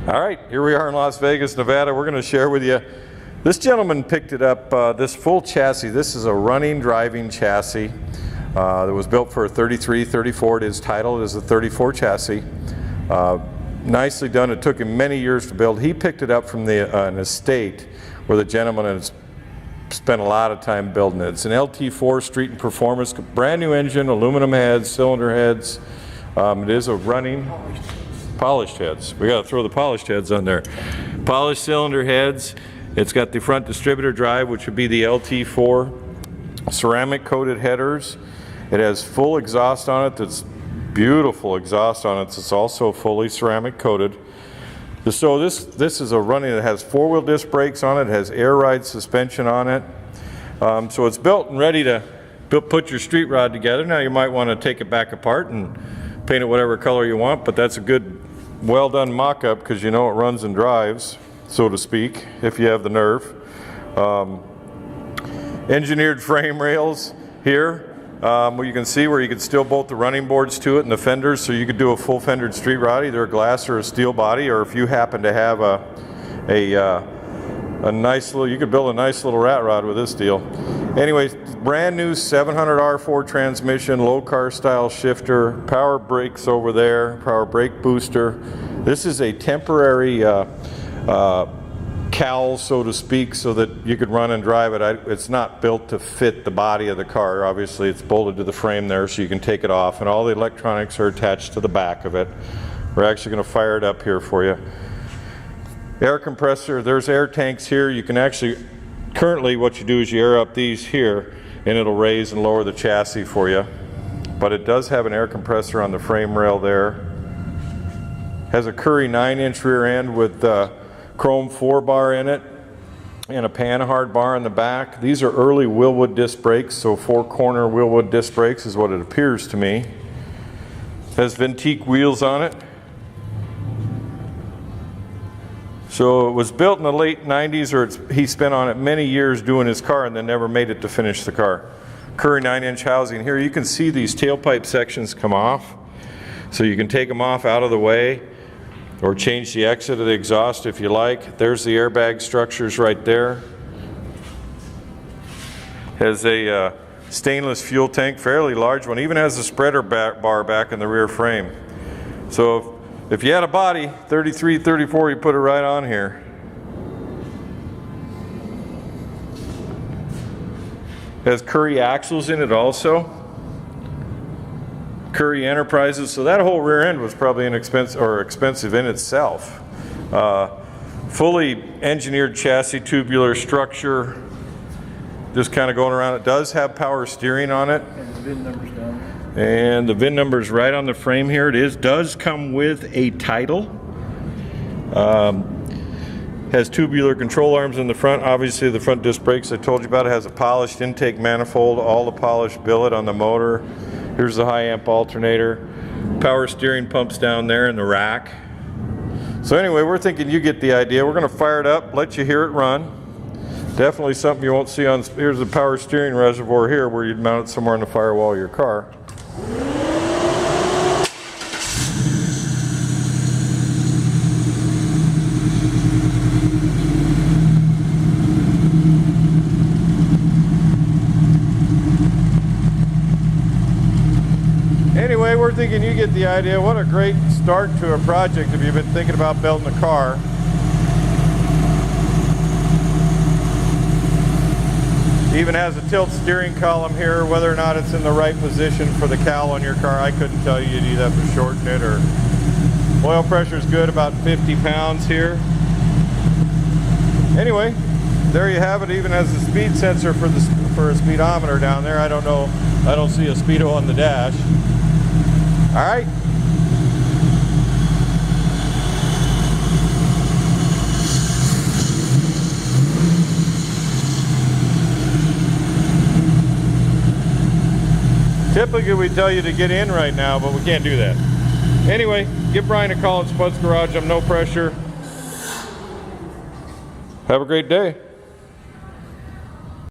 All right, here we are in Las Vegas, Nevada. We're going to share with you. This gentleman picked it up, this full chassis. This is a running, driving chassis that was built for a 33, 34. It is titled as a 34 chassis. Nicely done. It took him many years to build. He picked it up from an estate where the gentleman has spent a lot of time building it. It's an LT4 Street and Performance, brand new engine, aluminum heads, cylinder heads. It is a running. Polished heads. We got to throw the polished heads on there. Polished cylinder heads. It's got the front distributor drive, which would be the LT4. Ceramic coated headers. It has full exhaust on it. That's beautiful exhaust on it. It's also fully ceramic coated. So this is a running that has 4-wheel disc brakes on it. It has air ride suspension on it. So it's built and ready to put your street rod together. Now you might want to take it back apart and paint it whatever color you want, but that's a good, well done mock-up because you know it runs and drives, so to speak, if you have the nerve. Engineered frame rails here, where you can see where you can still bolt the running boards to it and the fenders, so you could do a full fendered street rod, either a glass or a steel body, or if you happen to have a nice little, you could build a nice little rat rod with this deal. Anyway, brand new 700 R4 transmission, low car style shifter, power brakes over there, power brake booster. This is a temporary cowl, so to speak, so that you could run and drive it. It's not built to fit the body of the car. Obviously, it's bolted to the frame there so you can take it off, and all the electronics are attached to the back of it. We're actually going to fire it up here for you. Air compressor, there's air tanks here. You can actually, currently what you do is you air up these here and it'll raise and lower the chassis for you. But it does have an air compressor on the frame rail there. Has a Curry 9-inch rear end with chrome 4-bar in it and a Panhard bar in the back. These are early Wilwood disc brakes, so 4-corner Wilwood disc brakes is what it appears to me. Has Ventique wheels on it. So it was built in the late 90s, or he spent on it many years doing his car and then never made it to finish the car. Curry 9-inch housing. Here you can see these tailpipe sections come off. So you can take them off out of the way or change the exit of the exhaust if you like. There's the airbag structures right there. Has a stainless fuel tank, fairly large one. Even has a spreader bar back in the rear frame. So if you had a body, 33, 34, you put it right on here. Has Curry axles in it also. Curry Enterprises, so that whole rear end was probably expensive in itself. Fully engineered chassis, tubular structure, just kind of going around. It does have power steering on it. And the VIN number's down there. And the VIN number is right on the frame here. It does come with a title. Has tubular control arms in the front. Obviously the front disc brakes I told you about. It has a polished intake manifold, all the polished billet on the motor. Here's the high amp alternator. Power steering pumps down there in the rack. So anyway, we're thinking you get the idea. We're going to fire it up, let you hear it run. Definitely something you won't see on, here's the power steering reservoir here where you'd mount it somewhere in the firewall of your car. Anyway, we're thinking you get the idea. What a great start to a project if you've been thinking about building a car. Even has a tilt steering column here. Whether or not it's in the right position for the cowl on your car, I couldn't tell you. You'd either have to shorten it, or oil pressure is good, about 50 pounds here. Anyway, there you have it. Even has a speed sensor for a speedometer down there. I don't know. I don't see a speedo on the dash. All right. Typically we tell you to get in right now, but we can't do that. Anyway, give Brian a call at Spud's Garage. I'm No Pressure. Have a great day.